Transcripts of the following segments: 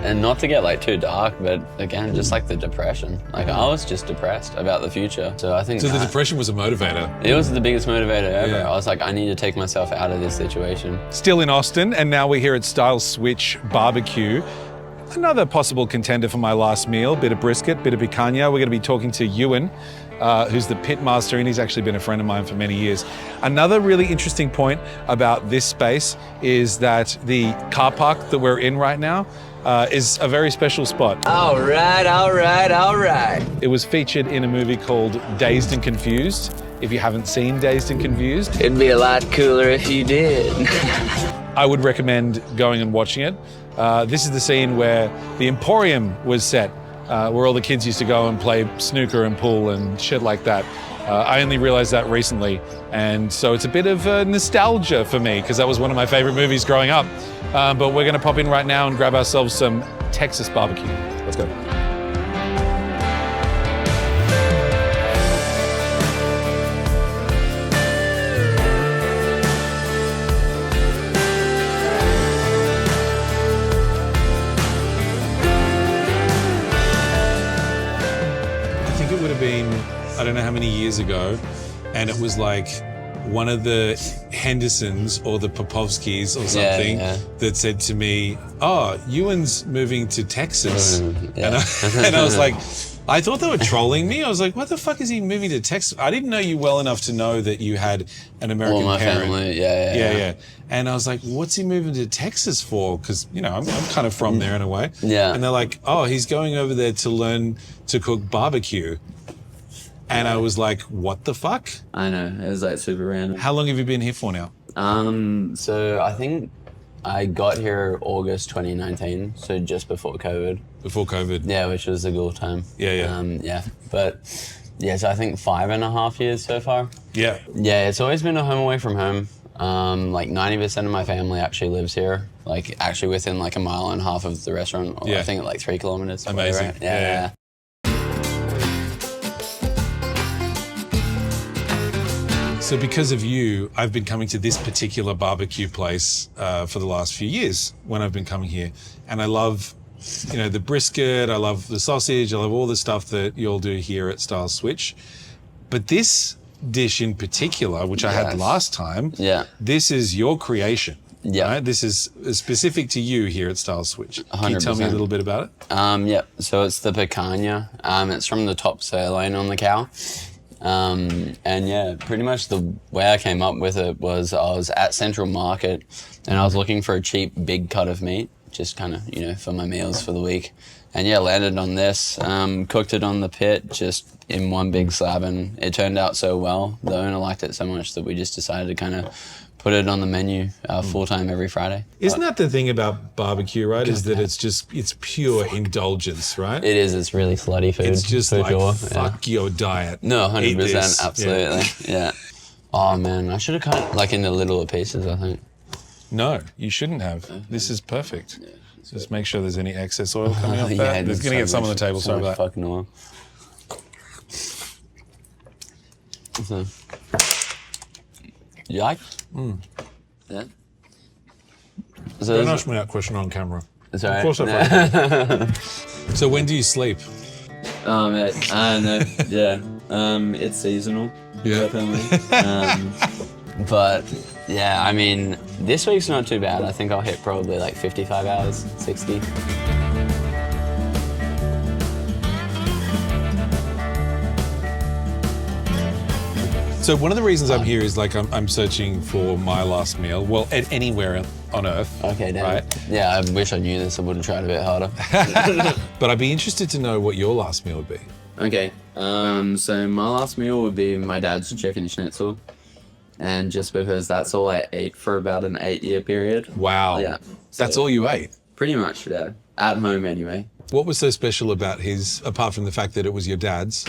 And not to get like too dark, but again, just like the depression. Like I was just depressed about the future. So I think So the depression was a motivator. it was the biggest motivator ever. Yeah. I was like, I need to take myself out of this situation. Still in Austin, and now we're here at Stiles Switch BBQ. Another possible contender for my last meal, bit of brisket, bit of picanha. We're going to be talking to Ewan, who's the pit master, and he's actually been a friend of mine for many years. Another really interesting point about this space is that the car park that we're in right now is a very special spot. All right, all right, all right. It was featured in a movie called Dazed and Confused. If you haven't seen Dazed and Confused, It'd be a lot cooler if you did. I would recommend going and watching it. This is the scene where the Emporium was set, where all the kids used to go and play snooker and pool and shit like that. I only realized that recently, and so it's a bit of nostalgia for me because that was one of my favorite movies growing up. But we're gonna pop in right now and grab ourselves some Texas barbecue. Let's go. I think it would have been, I don't know how many years ago, and it was like one of the Hendersons or the Popovskis or something that said to me, "Oh, Ewan's moving to Texas," and I was like, I thought they were trolling me. I was like, "What the fuck is he moving to Texas?" I didn't know you well enough to know that you had an American my parent. family, yeah. And I was like, "What's he moving to Texas for?" Because you know, I'm kind of from there in a way. Yeah. And they're like, "Oh, he's going over there to learn to cook barbecue." And I was like, what the fuck? I know, it was like super random. How long have you been here for now? So I think I got here August 2019, so just before COVID. Before COVID? Yeah, which was a good time. Yeah. But yeah, so I think 5.5 years so far. Yeah. Yeah, it's always been a home away from home. Like 90% of my family actually lives here, like actually within like 1.5 miles of the restaurant, or I think like 3 kilometers. Amazing. Right? Yeah. So because of you, I've been coming to this particular barbecue place for the last few years when I've been coming here. And I love, you know, the brisket, I love the sausage, I love all the stuff that you all do here at Stiles Switch. But this dish in particular, which I had last time, this is your creation. Yeah. Right? This is specific to you here at Stiles Switch. 100%. Can you tell me a little bit about it? Yeah, so it's the picanha. It's from the top sirloin on the cow. And yeah, pretty much the way I came up with it was I was at Central Market and I was looking for a cheap big cut of meat, just kind of, you know, for my meals for the week. And yeah, landed on this, cooked it on the pit just in one big slab, and it turned out so well. The owner liked it so much that we just decided to kind of put it on the menu full-time every Friday. Isn't that the thing about barbecue, right? Is that it's pure indulgence, right? It is. It's really slutty food. It's just for like, sure. fuck your diet. No, Eat 100%, this. absolutely. Yeah. Oh man, I should have cut like into littler pieces, I think. No, you shouldn't have. This is perfect. Just make sure there's any excess oil coming off that. There's going to get some on the table, sorry about that. Fucking oil. So, you like? Yeah. So Don't ask me that question on camera. It's all right. Of course I So when do you sleep? I don't know. Yeah. It's seasonal. Yeah. Definitely. But yeah, I mean, this week's not too bad. I think I'll hit probably like 55 hours, 60. So one of the reasons I'm here is like I'm searching for my last meal. Well, anywhere on earth. Okay, damn. Right? Yeah, I wish I knew this. I would have tried a bit harder. But I'd be interested to know what your last meal would be. Okay, so my last meal would be my dad's chicken schnitzel. And just because that's all I ate for about an 8-year period. Wow. Yeah. That's all you ate? Pretty much, yeah. At home anyway. What was so special about his, apart from the fact that it was your dad's?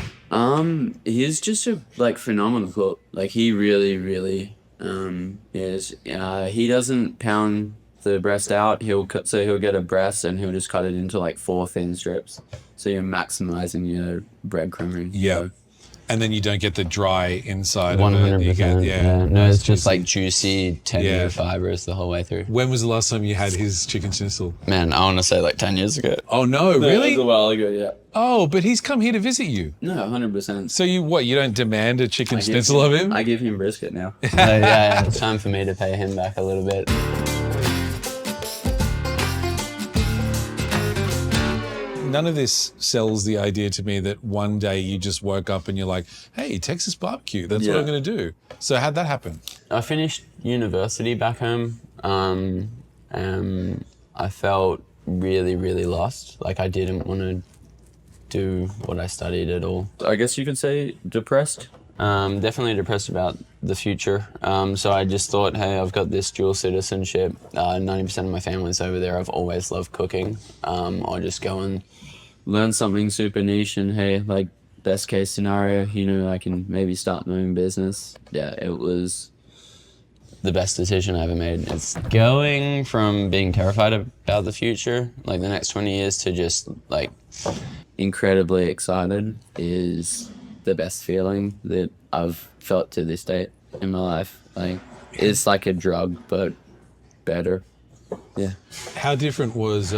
He's just a like phenomenal cook. Like he really is. He doesn't pound the breast out. He'll get a breast and he'll just cut it into like 4 thin strips. So you're maximizing your breadcrumbing. Yeah. So, And then you don't get the dry inside 100%. of it. You get, Yeah. No, it's just juicy. like juicy, tender fibers the whole way through. When was the last time you had his chicken schnitzel? Man, I want to say like 10 years ago. Oh no, really? It was a while ago, yeah. Oh, but he's come here to visit you. No, 100%. So you don't demand a chicken schnitzel of him? I give him brisket now. Yeah, it's time for me to pay him back a little bit. None of this sells the idea to me that one day you just woke up and you're like, hey, Texas barbecue, that's what I'm going to do. So how'd that happen? I finished university back home. I felt really, really lost. Like I didn't want to do what I studied at all. I guess you could say depressed. Definitely depressed about the future. So I just thought, hey, I've got this dual citizenship. 90% of my family's over there. I've always loved cooking. I'll just go and learn something super niche and hey, like best case scenario, I can maybe start my own business. Yeah, it was the best decision I ever made. It's going from being terrified about the future, like the next 20 years, to just like incredibly excited is the best feeling that I've felt to this date in my life. Like it's like a drug, but better. Yeah. How different was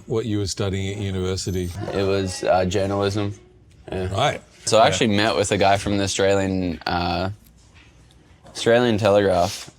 what you were studying at university? It was journalism. Yeah. Right. So I actually met with a guy from the Australian Telegraph,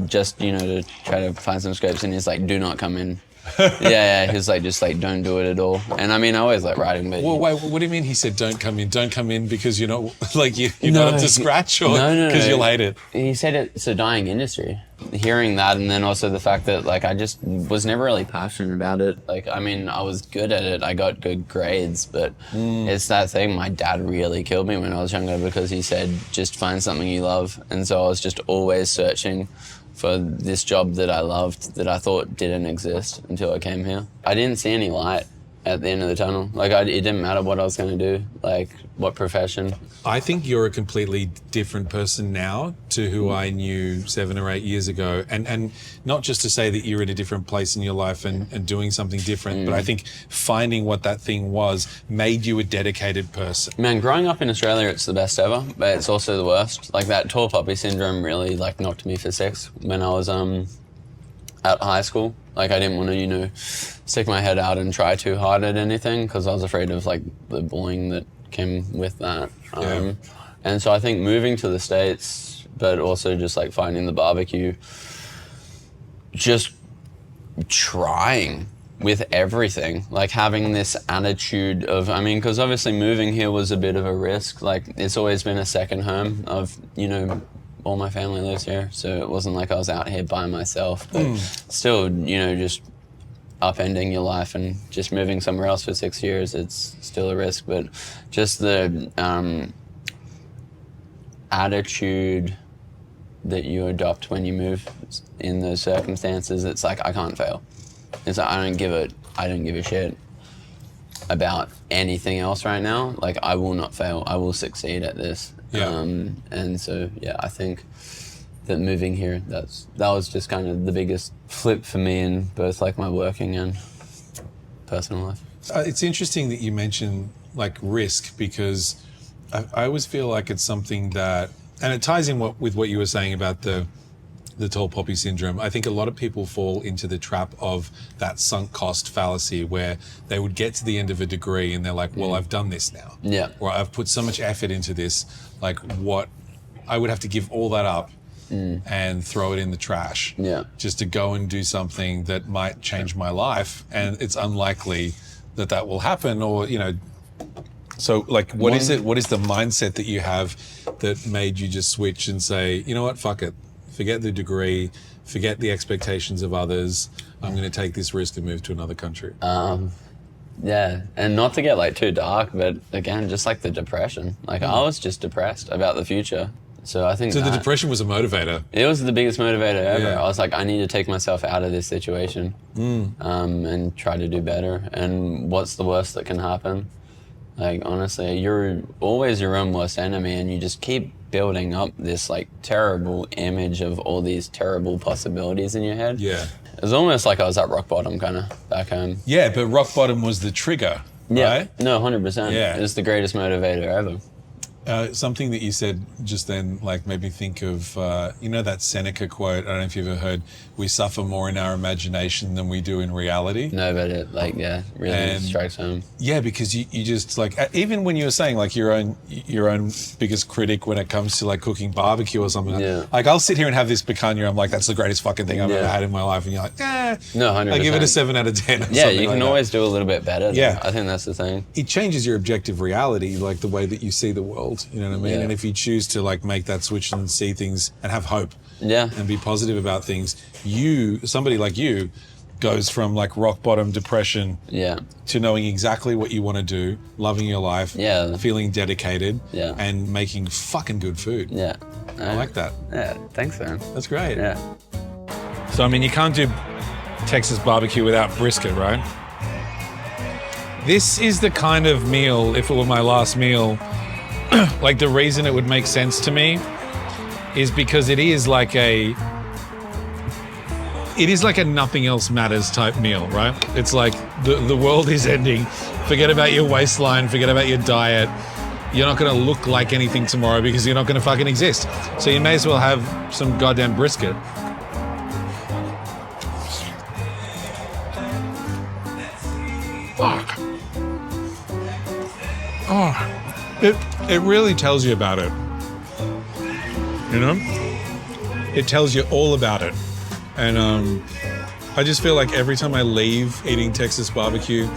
just to try to find some scopes, and he's like, "Do not come in." Yeah, he's like, just like, don't do it at all. And I mean, I always like writing, but Well, wait, what do you mean? He said, "Don't come in." Don't come in because you're not like you're not up to scratch, or because you'll hate it. He said it's a dying industry. Hearing that, and then also the fact that like I just was never really passionate about it. Like, I mean, I was good at it. I got good grades, but it's that thing. My dad really killed me when I was younger because he said, just find something you love. And so I was just always searching for this job that I loved, that I thought didn't exist until I came here. I didn't see any light at the end of the tunnel. Like, it didn't matter what I was going to do, like what profession. I think you're a completely different person now to who I knew 7 or 8 years ago. And not just to say that you're in a different place in your life and doing something different, but I think finding what that thing was made you a dedicated person. Man, growing up in Australia, it's the best ever, but it's also the worst. Like, that tall poppy syndrome really like knocked me for six when I was at high school. Like, I didn't want to, stick my head out and try too hard at anything because I was afraid of like the bullying that came with that. And so I think moving to the States, but also just like finding the barbecue, just trying with everything, like having this attitude of, because obviously moving here was a bit of a risk. Like, it's always been a second home of, all my family lives here, so it wasn't like I was out here by myself, but still, just upending your life and just moving somewhere else for 6 years, it's still a risk. But just the attitude that you adopt when you move in those circumstances, it's like, I can't fail. It's like, I don't give a shit about anything else right now. Like, I will not fail. I will succeed at this. And so, I think that moving here, that was just kind of the biggest flip for me in both like my working and personal life. It's interesting that you mention like risk, because I always feel like it's something that, and it ties in with what you were saying about the tall poppy syndrome. I think a lot of people fall into the trap of that sunk cost fallacy, where they would get to the end of a degree and they're like, well, I've done this now. Yeah. Or I've put so much effort into this, like what I would have to give all that up and throw it in the trash just to go and do something that might change my life. And it's unlikely that will happen, or, so like, what is it? What is the mindset that you have that made you just switch and say, you know what, fuck it. Forget the degree, forget the expectations of others. I'm going to take this risk and move to another country. Yeah, and not to get like too dark, but again, just like the depression. Like, I was just depressed about the future. So I think the depression was a motivator. It was the biggest motivator ever. Yeah. I was like, I need to take myself out of this situation and try to do better. And what's the worst that can happen? Like, honestly, you're always your own worst enemy, and you just keep building up this like terrible image of all these terrible possibilities in your head. Yeah. It was almost like I was at rock bottom kind of back home. Yeah, but rock bottom was the trigger, right? No, 100%. Yeah. It was the greatest motivator ever. Something that you said just then, like, made me think of, that Seneca quote. I don't know if you've ever heard, "We suffer more in our imagination than we do in reality." No, but it, really strikes home. Yeah, because you just, like, even when you were saying, like, your own biggest critic when it comes to, like, cooking barbecue or something. Yeah. Like, I'll sit here and have this picanha. I'm like, that's the greatest fucking thing I've ever had in my life. And you're like, No, 100%. I give it a 7 out of 10. Yeah, you can always do a little bit better. Yeah. I think that's the thing. It changes your objective reality, like the way that you see the world. You know what I mean? Yeah. And if you choose to, like, make that switch and see things and have hope and be positive about things, somebody like you goes from, like, rock bottom depression to knowing exactly what you want to do, loving your life, feeling dedicated and making fucking good food. Yeah. I like that. Yeah, thanks, man. That's great. Yeah. So, I mean, you can't do Texas barbecue without brisket, right? This is the kind of meal, if it were my last meal, like, the reason it would make sense to me is because it is like a nothing else matters type meal, right? It's like the world is ending. Forget about your waistline, forget about your diet. You're not going to look like anything tomorrow because you're not going to fucking exist. So you may as well have some goddamn brisket. Fuck. Oh. It really tells you about it. You know? It tells you all about it. And I just feel like every time I leave eating Texas barbecue,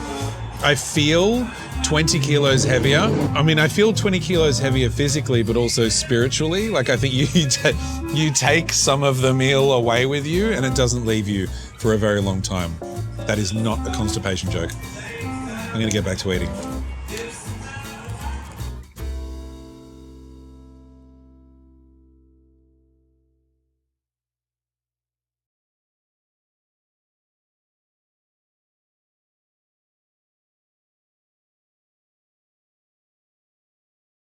I feel 20 kilos heavier. I mean, I feel 20 kilos heavier physically, but also spiritually. Like, I think you take some of the meal away with you and it doesn't leave you for a very long time. That is not a constipation joke. I'm going to get back to eating.